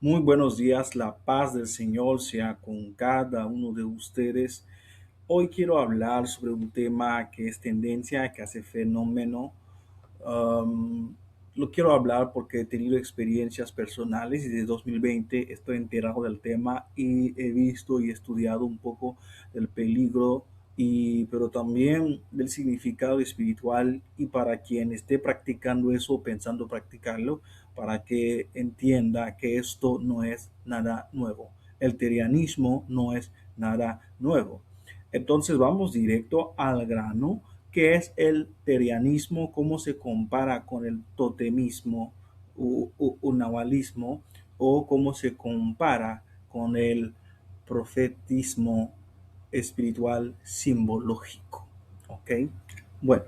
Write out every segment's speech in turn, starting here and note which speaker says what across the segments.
Speaker 1: Muy buenos días, la paz del Señor sea con cada uno de ustedes. Hoy quiero hablar sobre un tema que es tendencia, que hace fenómeno. Um, lo quiero hablar porque he tenido experiencias personales y desde 2020 estoy enterado del tema y he visto y estudiado un poco del peligro pero también del significado espiritual y para quien esté practicando eso, pensando practicarlo, para que entienda que esto no es nada nuevo. El terianismo no es nada nuevo. Entonces vamos directo al grano. ¿Qué es el terianismo? ¿Cómo se compara con el totemismo o nahualismo? ¿O cómo se compara con el profetismo espiritual simbológico? ¿Ok? Bueno,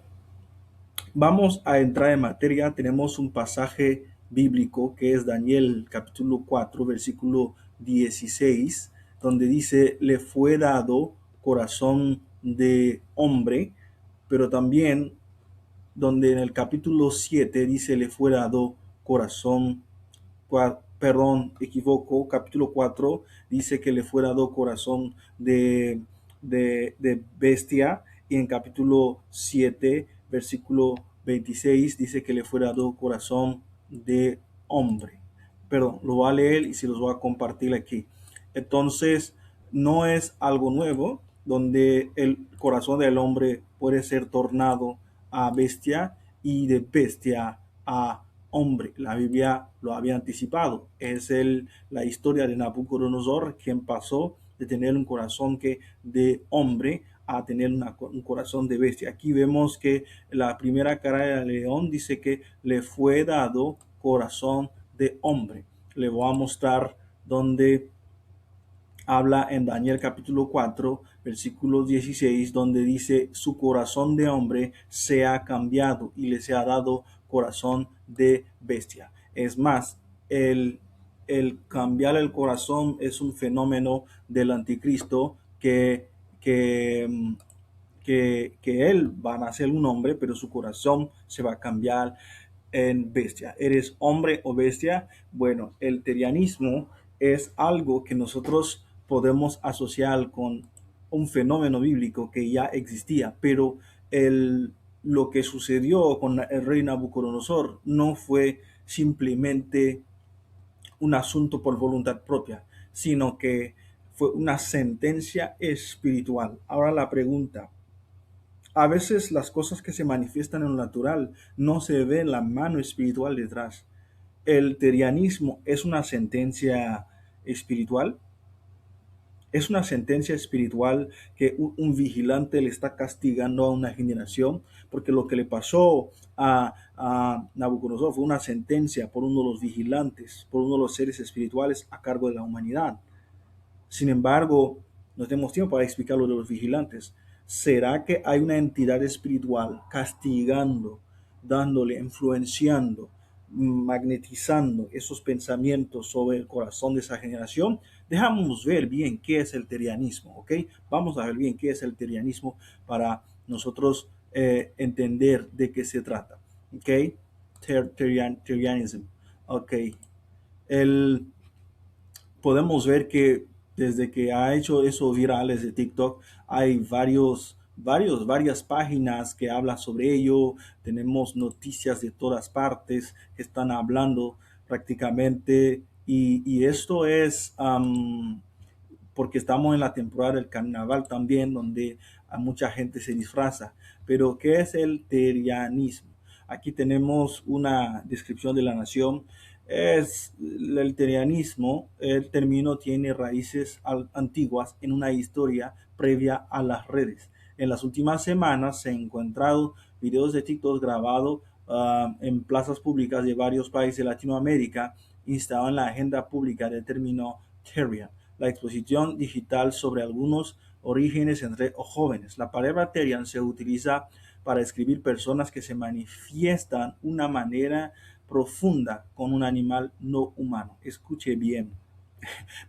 Speaker 1: vamos a entrar en materia. Tenemos un pasaje bíblico que es Daniel capítulo 4, versículo 16, donde dice, le fue dado corazón de hombre, pero también donde en el capítulo 7 dice, le fue dado corazón, perdón, equivoco, capítulo 4 dice que le fue dado corazón de bestia, y en capítulo 7 versículo 26 dice que le fue dado corazón de hombre. Perdón, lo voy a leer y se los voy a compartir aquí. Entonces, no es algo nuevo, donde el corazón del hombre puede ser tornado a bestia y de bestia a hombre. La Biblia lo había anticipado. Es la historia de Nabucodonosor, quien pasó de tener un corazón de hombre a tener un corazón de bestia. Aquí vemos que la primera cara del león dice que le fue dado corazón de hombre. Le voy a mostrar donde habla en Daniel capítulo 4, versículo 16, donde dice, su corazón de hombre se ha cambiado y le se ha dado corazón de bestia. Es más, el cambiar el corazón es un fenómeno del anticristo que él va a nacer un hombre, pero su corazón se va a cambiar en bestia. ¿Eres hombre o bestia? Bueno, el terianismo es algo que nosotros podemos asociar con un fenómeno bíblico que ya existía, pero lo que sucedió con el rey Nabucodonosor no fue simplemente un asunto por voluntad propia, sino que fue una sentencia espiritual. Ahora la pregunta, a veces las cosas que se manifiestan en lo natural no se ve la mano espiritual detrás. El terianismo es una sentencia espiritual. Es una sentencia espiritual que un vigilante le está castigando a una generación, porque lo que le pasó a Nabucodonosor fue una sentencia por uno de los vigilantes, por uno de los seres espirituales a cargo de la humanidad. Sin embargo, no tenemos tiempo para explicar lo de los vigilantes. ¿Será que hay una entidad espiritual castigando, dándole, influenciando, magnetizando esos pensamientos sobre el corazón de esa generación? Dejamos ver bien qué es el terianismo, ¿ok? Vamos a ver bien qué es el terianismo para nosotros entender de qué se trata, ¿ok? Terianism, ¿ok? El, Podemos ver que desde que ha hecho eso virales de TikTok, hay varias páginas que hablan sobre ello. Tenemos noticias de todas partes que están hablando prácticamente. Y esto es porque estamos en la temporada del carnaval también, donde a mucha gente se disfraza. Pero, ¿qué es el terianismo? Aquí tenemos una descripción de la nación. Es el terianismo, el término tiene raíces antiguas en una historia previa a las redes. En las últimas semanas se han encontrado videos de TikTok grabados en plazas públicas de varios países de Latinoamérica, instaban la agenda pública del término Terian, la exposición digital sobre algunos orígenes entre jóvenes. La palabra Terian se utiliza para describir personas que se manifiestan de una manera profunda con un animal no humano. Escuche bien.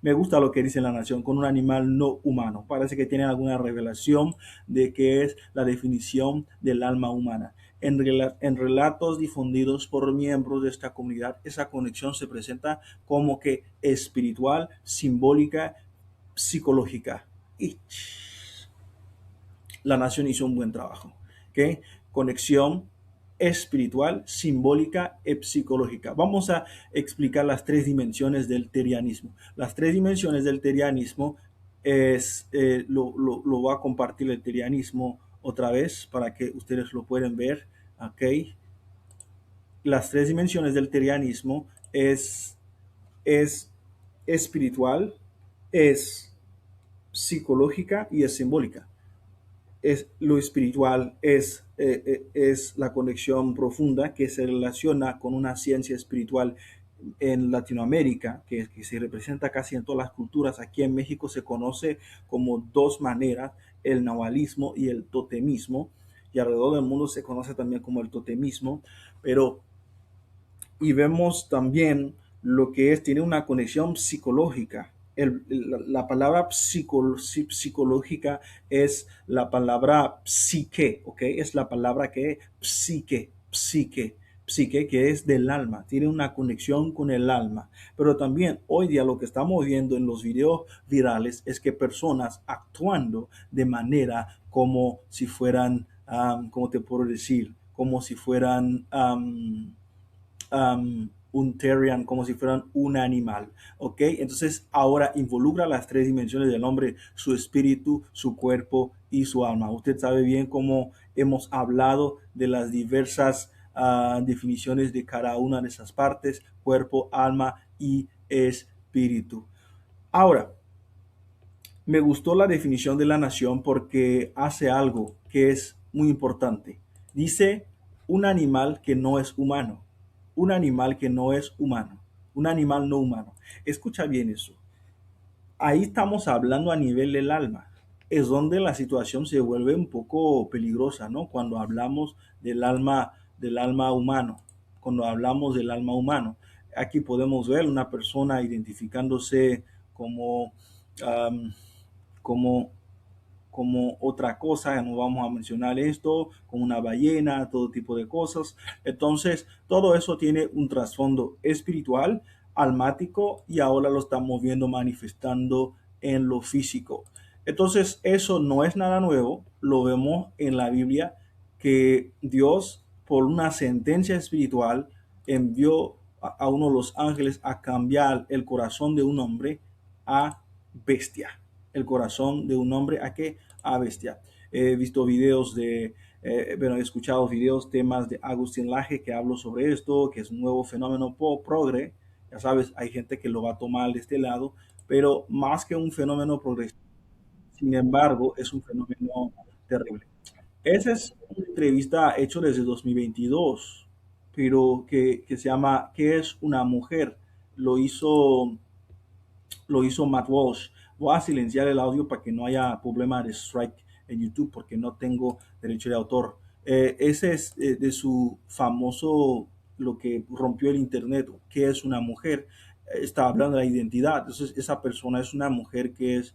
Speaker 1: Me gusta lo que dice la nación, con un animal no humano. Parece que tienen alguna revelación de qué es la definición del alma humana. En relatos difundidos por miembros de esta comunidad, esa conexión se presenta como que espiritual, simbólica, psicológica. Y la nación hizo un buen trabajo. ¿Okay? Conexión espiritual, simbólica y psicológica. Vamos a explicar las tres dimensiones del terianismo. Las tres dimensiones del terianismo lo va a compartir el terianismo otra vez para que ustedes lo puedan ver. ¿Okay? Las tres dimensiones del terianismo es espiritual, es psicológica y es simbólica. Lo espiritual es la conexión profunda que se relaciona con una ciencia espiritual en Latinoamérica, que se representa casi en todas las culturas. Aquí en México se conoce como dos maneras, el nahualismo y el totemismo, y alrededor del mundo se conoce también como el totemismo, pero y vemos también lo que es, tiene una conexión psicológica. La palabra psicológica es la palabra psique, ¿ok? Es la palabra que psique, que es del alma, tiene una conexión con el alma. Pero también hoy día lo que estamos viendo en los videos virales es que personas actuando de manera como si fueran, ¿cómo te puedo decir? Como si fueran un Terrian, como si fueran un animal, ¿ok? Entonces ahora involucra las tres dimensiones del hombre, su espíritu, su cuerpo y su alma. Usted sabe bien cómo hemos hablado de las diversas definiciones de cada una de esas partes, cuerpo, alma y espíritu. Ahora, me gustó la definición de la nación porque hace algo que es muy importante. Dice un animal que no es humano, un animal que no es humano, un animal no humano. Escucha bien eso. Ahí estamos hablando a nivel del alma. Es donde la situación se vuelve un poco peligrosa, ¿no? Cuando hablamos del alma humano, cuando hablamos del alma humano. Aquí podemos ver una persona identificándose como um, como, como otra cosa, no vamos a mencionar esto, como una ballena, todo tipo de cosas. Entonces, todo eso tiene un trasfondo espiritual, almático, y ahora lo estamos viendo manifestando en lo físico. Entonces, eso no es nada nuevo, lo vemos en la Biblia, que Dios, por una sentencia espiritual, envió a uno de los ángeles a cambiar el corazón de un hombre a bestia. El corazón de un hombre a qué? A bestia. He visto videos he escuchado videos, temas de Agustín Laje que hablo sobre esto, que es un nuevo fenómeno progre. Ya sabes, hay gente que lo va a tomar de este lado, pero más que un fenómeno progresivo, sin embargo, es un fenómeno terrible. Esa es una entrevista hecha desde 2022, pero que se llama ¿Qué es una mujer? Lo hizo lo hizo Matt Walsh. Voy a silenciar el audio para que no haya problema de strike en YouTube porque no tengo derecho de autor. Ese es de su famoso, lo que rompió el Internet, que es una mujer. Está hablando de la identidad. Entonces, esa persona es una mujer que es,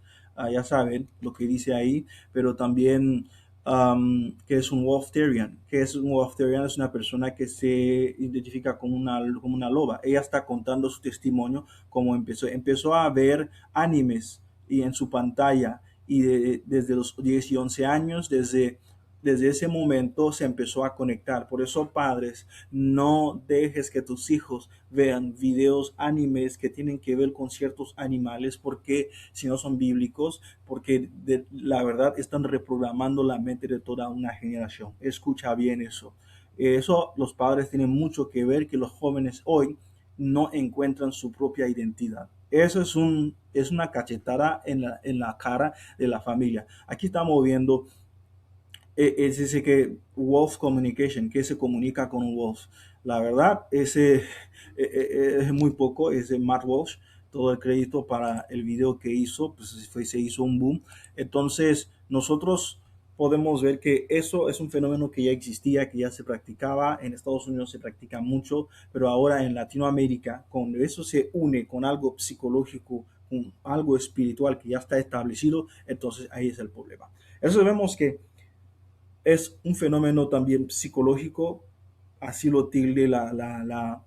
Speaker 1: ya saben lo que dice ahí, pero también que es un Wolf Terrier. Que es un Wolf Terrier, es una persona que se identifica como una loba. Ella está contando su testimonio, como empezó a ver animes y en su pantalla y desde los 10 y 11 años, desde ese momento se empezó a conectar. Por eso, padres, no dejes que tus hijos vean videos animes que tienen que ver con ciertos animales, porque si no son bíblicos, porque la verdad están reprogramando la mente de toda una generación. Escucha bien eso. Eso los padres tienen mucho que ver, que los jóvenes hoy no encuentran su propia identidad. Eso es una cachetada en la cara de la familia. Aquí estamos viendo, es ese que Wolf Communication, que se comunica con un Wolf. La verdad, ese es muy poco, ese Matt Walsh, todo el crédito para el video que hizo, pues se hizo un boom. Entonces, nosotros podemos ver que eso es un fenómeno que ya existía, que ya se practicaba, en Estados Unidos se practica mucho, pero ahora en Latinoamérica, cuando eso se une con algo psicológico, con algo espiritual que ya está establecido, entonces ahí es el problema. Eso vemos que Es un fenómeno también psicológico, así lo tilde las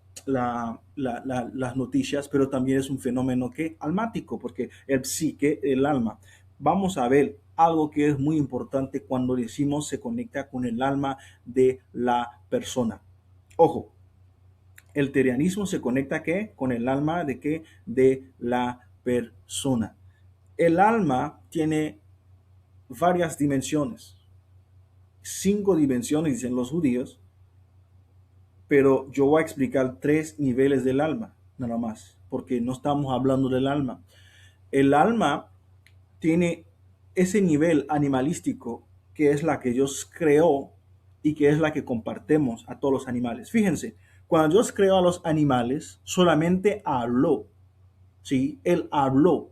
Speaker 1: noticias, pero también es un fenómeno que almático, porque el psique, el alma. Vamos a ver algo que es muy importante cuando decimos se conecta con el alma de la persona. Ojo, el terianismo se conecta ¿qué? Con el alma de qué? De la persona. El alma tiene varias dimensiones, 5 dimensiones, dicen los judíos, pero yo voy a explicar 3 niveles del alma, nada más, porque no estamos hablando del alma. El alma tiene ese nivel animalístico que es la que Dios creó y que es la que compartimos a todos los animales. Fíjense, cuando Dios creó a los animales, solamente habló, ¿sí? Él habló.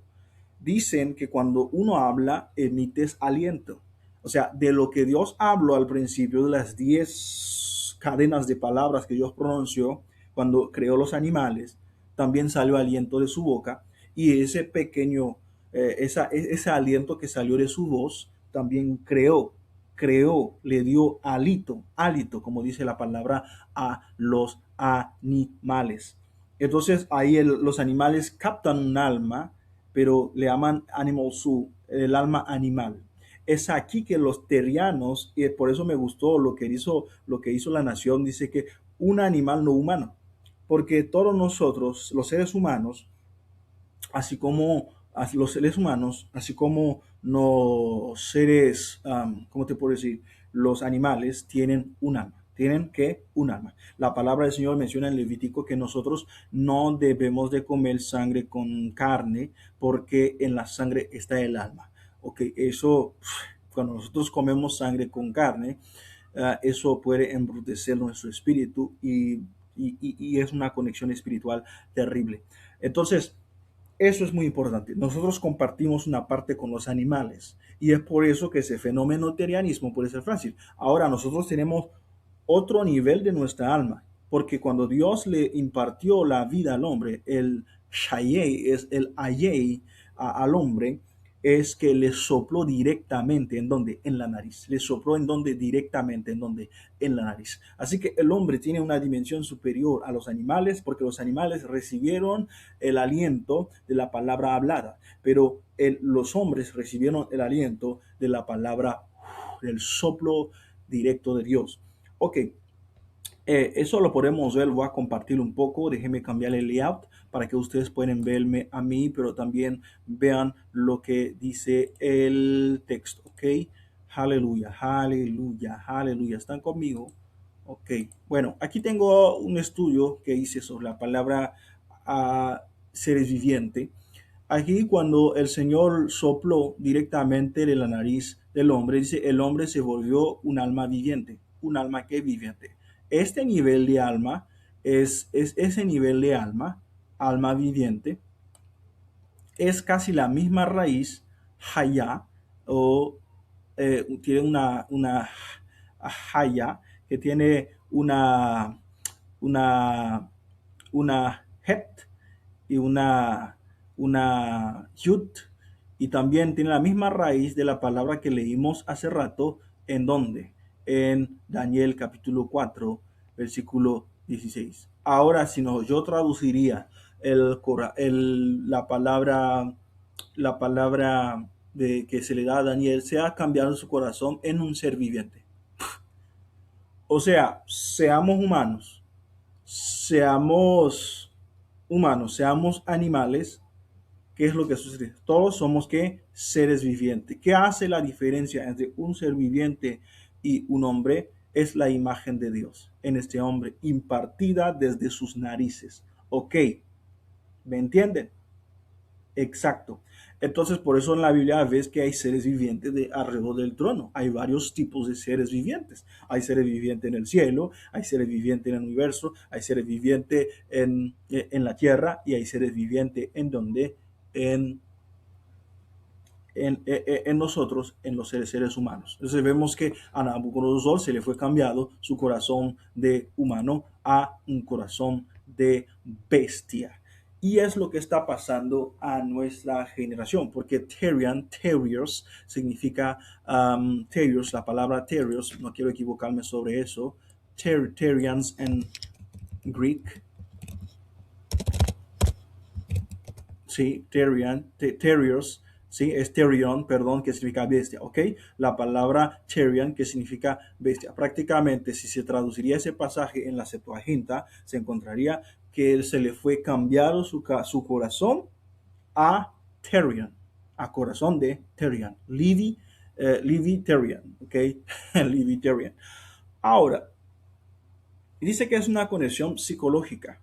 Speaker 1: Dicen que cuando uno habla, emites aliento. O sea, de lo que Dios habló al principio, de las 10 cadenas de palabras que Dios pronunció cuando creó los animales, también salió aliento de su boca y ese pequeño, ese aliento que salió de su voz también creó, le dio hálito, como dice la palabra, a los animales. Entonces ahí los animales captan un alma, pero le llaman animal soul, el alma animal. Es aquí que los terrianos, y por eso me gustó lo que hizo la nación, dice que un animal no humano, porque todos nosotros, los seres humanos, así como los seres humanos, así como los seres, ¿cómo te puedo decir? Los animales tienen un alma. Tienen que un alma. La palabra del Señor menciona en Levítico que nosotros no debemos de comer sangre con carne porque en la sangre está el alma. Ok, eso, cuando nosotros comemos sangre con carne, eso puede embrutecer nuestro espíritu y es una conexión espiritual terrible. Entonces, eso es muy importante. Nosotros compartimos una parte con los animales y es por eso que ese fenómeno terianismo puede ser fácil. Ahora nosotros tenemos otro nivel de nuestra alma, porque cuando Dios le impartió la vida al hombre, el shayei es el ayei al hombre, es que le sopló directamente en donde, en la nariz. Le sopló en donde directamente, en donde, en la nariz. Así que el hombre tiene una dimensión superior a los animales porque los animales recibieron el aliento de la palabra hablada, pero los hombres recibieron el aliento de la palabra, del soplo directo de Dios. Ok, eso lo podemos ver, voy a compartir un poco, déjenme cambiar el layout para que ustedes puedan verme a mí, pero también vean lo que dice el texto, ok. Aleluya, aleluya, aleluya, ¿están conmigo? Ok, bueno, aquí tengo un estudio que hice sobre la palabra seres viviente. Aquí cuando el Señor sopló directamente de la nariz del hombre, dice, el hombre se volvió un alma viviente, un alma que viviente. Este nivel de alma es ese nivel de alma, alma viviente, es casi la misma raíz, haya, o tiene una haya, que tiene una, una het, y una yud, y también tiene la misma raíz de la palabra que leímos hace rato, ¿en dónde? En Daniel capítulo 4, versículo 16. Ahora, si no, yo traduciría la palabra de que se le da a Daniel, se ha cambiado su corazón en un ser viviente. O sea, seamos humanos, seamos animales. ¿Qué es lo que sucede? Todos somos ¿qué? Seres vivientes. ¿Qué hace la diferencia entre un ser viviente y un hombre? Es la imagen de Dios en este hombre, impartida desde sus narices. Ok, ¿me entienden? Exacto. Entonces, por eso en la Biblia ves que hay seres vivientes alrededor del trono. Hay varios tipos de seres vivientes. Hay seres vivientes en el cielo, hay seres vivientes en el universo, hay seres vivientes en la tierra y hay seres vivientes en donde, en, en nosotros, en los seres humanos. Entonces vemos que a Nabucodonosor se le fue cambiado su corazón de humano a un corazón de bestia. Y es lo que está pasando a nuestra generación, porque terriers, significa terriers, la palabra terriers, no quiero equivocarme sobre eso, terrians en Greek, sí, terriers, sí, es terrion, perdón, que significa bestia, ¿ok? La palabra terrian, que significa bestia. Prácticamente, si se traduciría ese pasaje en la Septuaginta, se encontraría que él se le fue cambiado su corazón a Terrian, a corazón de Terrian, Levi Terrian, ¿ok? Levi Terrian. Ahora, dice que es una conexión psicológica,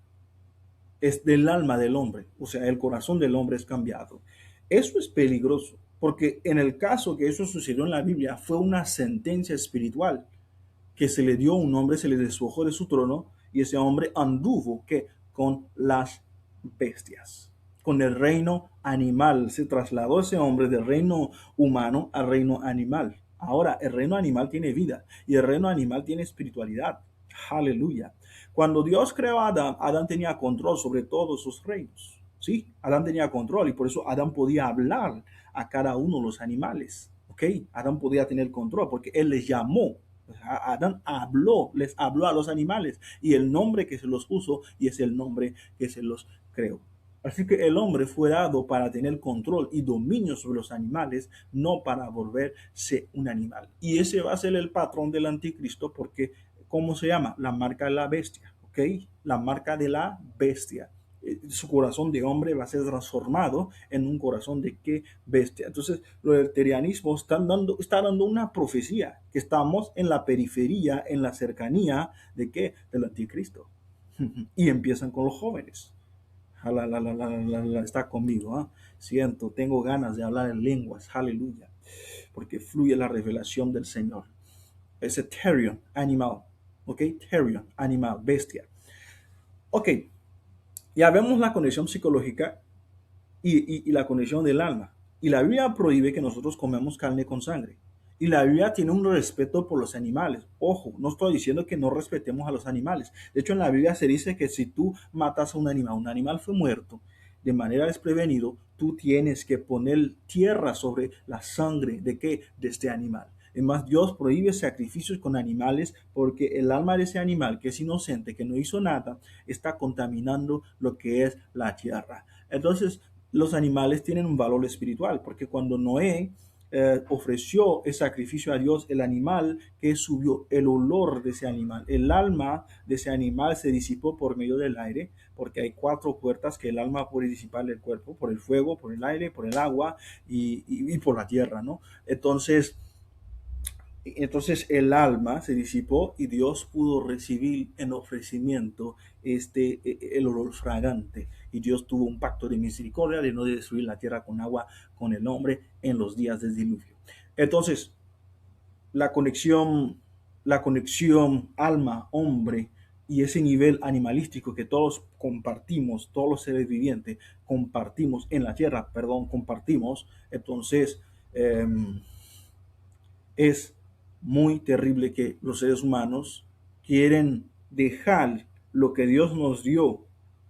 Speaker 1: es del alma del hombre, o sea, el corazón del hombre es cambiado. Eso es peligroso, porque en el caso que eso sucedió en la Biblia, fue una sentencia espiritual que se le dio a un hombre, se le despojó de su trono, y ese hombre anduvo que con las bestias, con el reino animal. Se trasladó ese hombre del reino humano al reino animal. Ahora, el reino animal tiene vida y el reino animal tiene espiritualidad. Aleluya. Cuando Dios creó a Adán, Adán tenía control sobre todos sus reinos. Sí, Adán tenía control y por eso Adán podía hablar a cada uno de los animales. ¿Ok? Adán podía tener control porque él les llamó. Adán habló, les habló a los animales y el nombre que se los puso y es el nombre que se los creó. Así que el hombre fue dado para tener control y dominio sobre los animales, no para volverse un animal. Y ese va a ser el patrón del anticristo porque, ¿cómo se llama? La marca de la bestia, ¿ok? La marca de la bestia. Su corazón de hombre va a ser transformado en un corazón de qué bestia. Entonces, el terianismo está dando una profecía que estamos en la periferia, en la cercanía de qué? Del anticristo. Y empiezan con los jóvenes. Está conmigo. Siento, tengo ganas de hablar en lenguas. Aleluya. Porque fluye la revelación del Señor. Ese terion, animal. ¿Ok? Terion, animal, bestia. Ok. Ya vemos la conexión psicológica y la conexión del alma. Y la Biblia prohíbe que nosotros comemos carne con sangre. Y la Biblia tiene un respeto por los animales. Ojo, no estoy diciendo que no respetemos a los animales. De hecho, en la Biblia se dice que si tú matas a un animal fue muerto, de manera desprevenido, tú tienes que poner tierra sobre la sangre de qué? De este animal. Además, Dios prohíbe sacrificios con animales porque el alma de ese animal, que es inocente, que no hizo nada, está contaminando lo que es la tierra. Entonces, los animales tienen un valor espiritual, porque cuando Noé ofreció el sacrificio a Dios, el animal que subió, el olor de ese animal, el alma de ese animal se disipó por medio del aire, porque hay 4 puertas que el alma puede disipar del cuerpo, por el fuego, por el aire, por el agua y por la tierra, ¿no? Entonces el alma se disipó y Dios pudo recibir en ofrecimiento el olor fragante. Y Dios tuvo un pacto de misericordia de no destruir la tierra con agua con el hombre en los días del diluvio. Entonces, la conexión, la conexión alma-hombre y ese nivel animalístico que todos compartimos, todos los seres vivientes compartimos en la tierra, perdón, compartimos, entonces es muy terrible que los seres humanos quieren dejar lo que Dios nos dio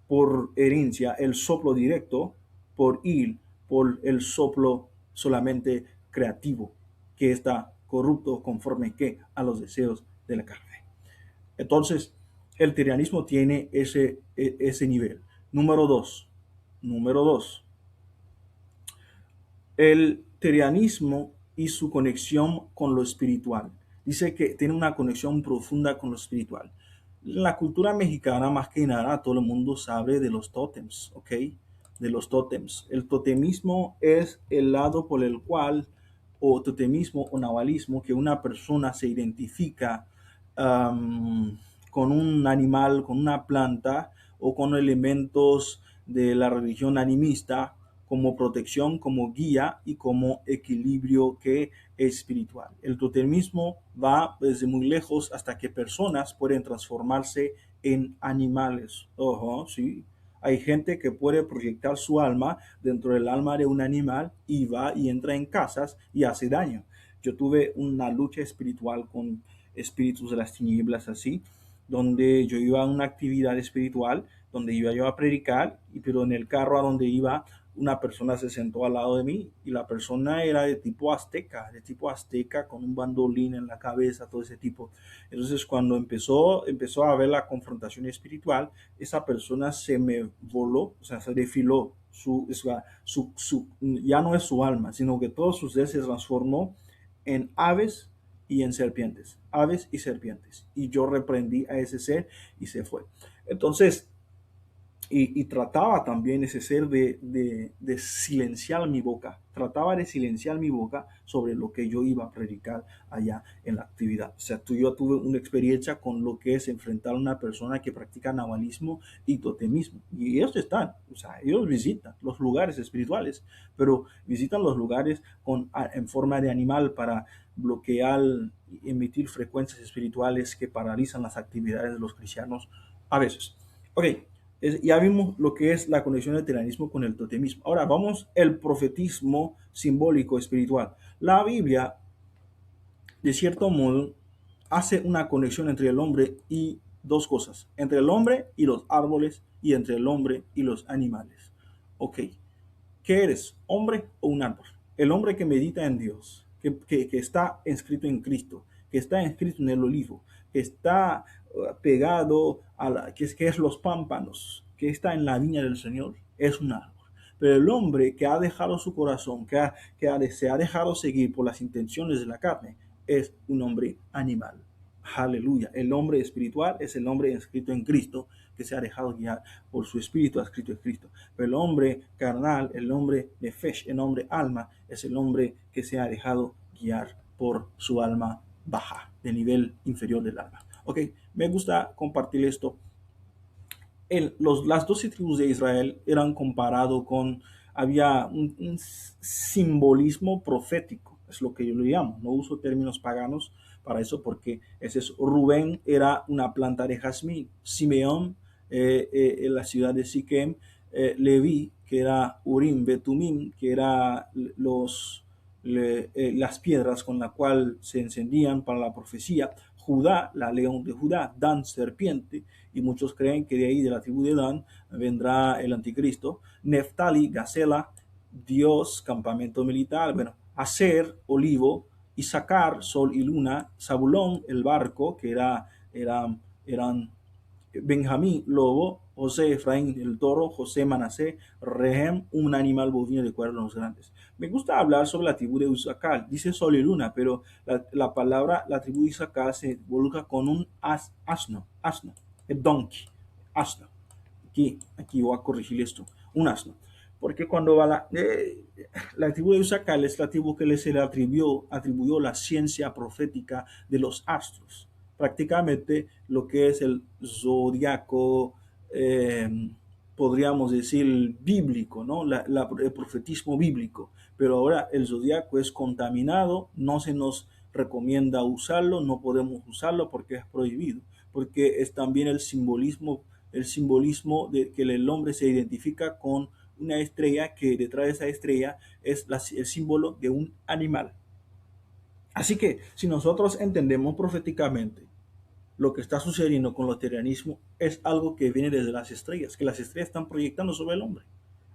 Speaker 1: por herencia, el soplo directo, por ir por el soplo solamente creativo, que está corrupto conforme que a los deseos de la carne. Entonces, el tiranismo tiene ese nivel. Número dos, el terianismo y su conexión con lo espiritual. Dice que tiene una conexión profunda con lo espiritual. La cultura mexicana, más que nada, todo el mundo sabe de los tótems, ¿ok? De los tótems. El totemismo es el lado por el cual, o totemismo o nahualismo, que una persona se identifica con un animal, con una planta o con elementos de la religión animista como protección, como guía y como equilibrio que es espiritual. El totemismo va desde muy lejos hasta que personas pueden transformarse en animales. Ojo, sí. Hay gente que puede proyectar su alma dentro del alma de un animal y va y entra en casas y hace daño. Yo tuve una lucha espiritual con espíritus de las tinieblas así, donde yo iba a una actividad espiritual donde iba yo a predicar, pero en el carro a donde iba, una persona se sentó al lado de mí y la persona era de tipo azteca, con un bandolín en la cabeza, todo ese tipo. Entonces, cuando empezó a haber la confrontación espiritual, esa persona se me voló, o sea, se defiló. Ya no es su alma, sino que todo su ser se transformó en aves y en serpientes, aves y serpientes. Y yo reprendí a ese ser y se fue. Entonces, y trataba también ese ser de silenciar mi boca, trataba de silenciar mi boca sobre lo que yo iba a predicar allá en la actividad. O sea, yo tuve una experiencia con lo que es enfrentar a una persona que practica nahualismo y totemismo. Y ellos están, o sea, ellos visitan los lugares espirituales, pero visitan los lugares en forma de animal para bloquear y emitir frecuencias espirituales que paralizan las actividades de los cristianos a veces. Ok, ya vimos lo que es la conexión del tiranismo con el totemismo. Ahora vamos al profetismo simbólico espiritual. La Biblia, de cierto modo, hace una conexión entre el hombre y dos cosas, entre el hombre y los árboles y entre el hombre y los animales. Ok, ¿qué eres? ¿Hombre o un árbol? El hombre que medita en Dios, que está inscrito en Cristo, que está inscrito en el olivo, que está pegado que es los pámpanos, que está en la viña del Señor, es un árbol. Pero el hombre que ha dejado su corazón, se ha dejado seguir por las intenciones de la carne, es un hombre animal. Aleluya. El hombre espiritual es el hombre inscrito en Cristo, que se ha dejado guiar por su espíritu adscrito en Cristo. Pero el hombre carnal, el hombre nefesh, el hombre alma, es el hombre que se ha dejado guiar por su alma baja, de nivel inferior del alma. Ok, me gusta compartir esto. Las 12 tribus de Israel eran comparado con, había un simbolismo profético, es lo que yo le llamo. No uso términos paganos para eso porque ese es Rubén, era una planta de jazmín. Simeón, en la ciudad de Siquem. Leví, que era Urim, Betumim, que era las piedras con las cuales se encendían para la profecía. Judá, la león de Judá. Dan, serpiente, y muchos creen que de ahí, de la tribu de Dan, vendrá el anticristo. Neftali, gacela. Dios, campamento militar. Bueno, Aser, olivo. Isaacar, sol y luna. Zabulón, el barco, que eran Benjamín, lobo. José, Efraín, el toro. José, Manasé. Rehem, un animal bovino de cuernos grandes. Me gusta hablar sobre la tribu de Isaacar. Dice sol y luna, pero la palabra, la tribu de Isaacar se involucra con un asno, el donkey, asno. Aquí voy a corregir esto, un asno. Porque cuando va la tribu de Isaacar es la tribu que se le atribuyó la ciencia profética de los astros. Prácticamente lo que es el zodiaco, podríamos decir bíblico, ¿no? El profetismo bíblico. Pero ahora el zodiaco es contaminado, no se nos recomienda usarlo, no podemos usarlo porque es prohibido, porque es también el simbolismo de que el hombre se identifica con una estrella, que detrás de esa estrella es el símbolo de un animal. Así que si nosotros entendemos proféticamente lo que está sucediendo con el terianismo, es algo que viene desde las estrellas, que las estrellas están proyectando sobre el hombre.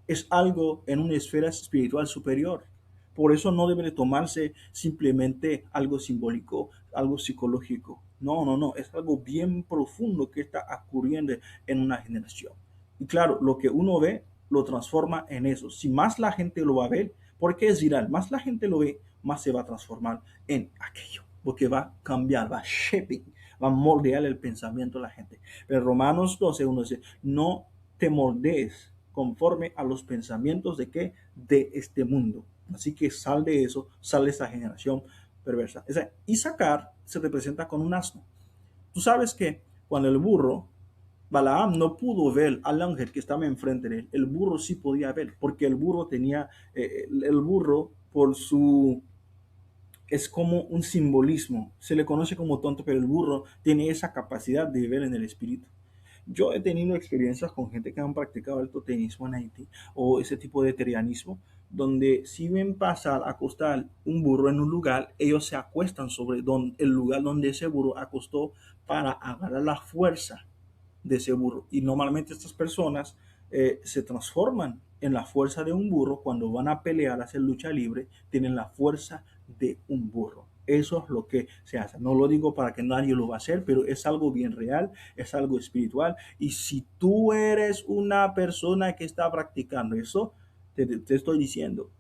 Speaker 1: Es algo en una esfera espiritual superior. Por eso no debe de tomarse simplemente algo simbólico, algo psicológico. No, no, no. Es algo bien profundo que está ocurriendo en una generación. Y claro, lo que uno ve lo transforma en eso. Si más la gente lo va a ver, porque es viral, más la gente lo ve, más se va a transformar en aquello. Porque va a cambiar, va a shaping, va a moldear el pensamiento de la gente. Pero Romanos 12, uno dice, no te moldees conforme a los pensamientos de qué, de este mundo. Así que sal de eso, sal de esa generación perversa. Isaacar se representa con un asno. Tú sabes que cuando el burro, Balaam no pudo ver al ángel que estaba enfrente de él, el burro sí podía ver, porque el burro tenía, el burro por su, es como un simbolismo, se le conoce como tonto, pero el burro tiene esa capacidad de ver en el espíritu. Yo he tenido experiencias con gente que han practicado el totemismo en Haití o ese tipo de terianismo, donde si ven pasar, acostar un burro en un lugar, ellos se acuestan sobre el lugar donde ese burro acostó para agarrar la fuerza. de ese burro. Y normalmente estas personas se transforman en la fuerza de un burro cuando van a pelear, a hacer lucha libre, tienen la fuerza de un burro. Eso es lo que se hace. No lo digo para que nadie lo va a hacer, pero es algo bien real, es algo espiritual. Y si tú eres una persona que está practicando eso, te estoy diciendo,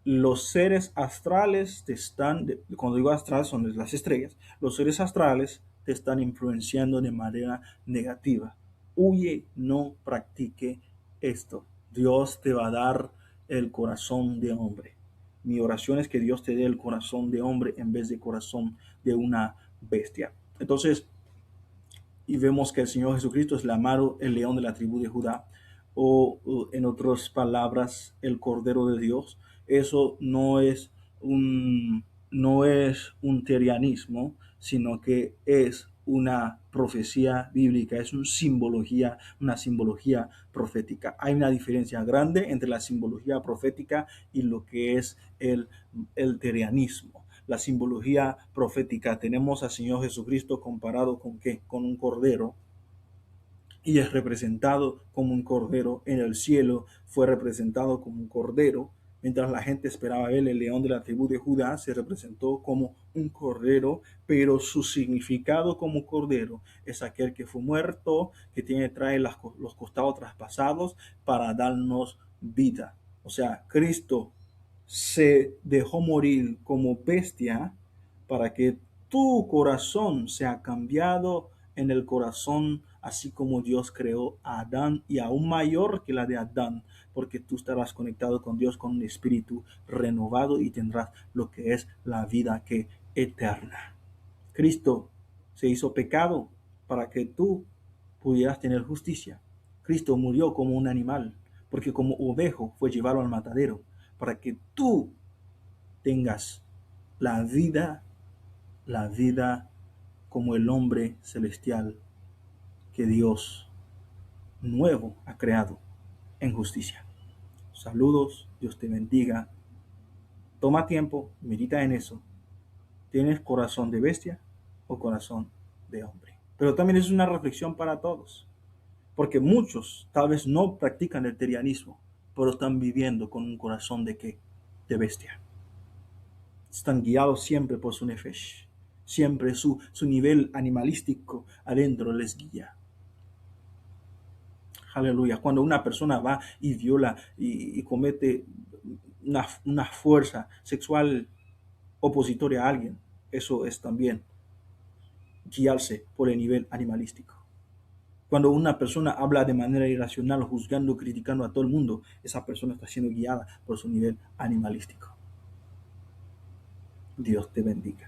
Speaker 1: los seres astrales te están, cuando digo astrales son las estrellas, los seres astrales te están influenciando de manera negativa. Huye, no practique esto. Dios te va a dar el corazón de hombre. Mi oración es que Dios te dé el corazón de hombre en vez de corazón de una bestia. Entonces, y vemos que el Señor Jesucristo es el amado, el león de la tribu de Judá, o en otras palabras, el Cordero de Dios. Eso no es un terianismo, sino que es una profecía bíblica, es una simbología profética. Hay una diferencia grande entre la simbología profética y lo que es el terianismo. La simbología profética, tenemos al Señor Jesucristo comparado con ¿qué? Con un cordero, y es representado como un cordero en el cielo, fue representado como un cordero, mientras la gente esperaba ver el león de la tribu de Judá, se representó como un cordero, pero su significado como cordero es aquel que fue muerto, que trae los costados traspasados para darnos vida. O sea, Cristo se dejó morir como bestia para que tu corazón sea cambiado en el corazón, así como Dios creó a Adán, y aún mayor que la de Adán, porque tú estarás conectado con Dios con un espíritu renovado y tendrás lo que es la vida eterna. Cristo se hizo pecado para que tú pudieras tener justicia. Cristo murió como un animal, porque como ovejo fue llevado al matadero, para que tú tengas la vida como el hombre celestial que Dios nuevo ha creado en justicia. Saludos, Dios te bendiga. Toma tiempo, medita en eso. ¿Tienes corazón de bestia o corazón de hombre? Pero también es una reflexión para todos, porque muchos tal vez no practican el terianismo, pero están viviendo con un corazón de ¿qué? De bestia. Están guiados siempre por su nefesh. Siempre su nivel animalístico adentro les guía. Aleluya. Cuando una persona va y viola y comete una fuerza sexual opositoria a alguien, eso es también guiarse por el nivel animalístico. Cuando una persona habla de manera irracional, juzgando, criticando a todo el mundo, esa persona está siendo guiada por su nivel animalístico. Dios te bendiga.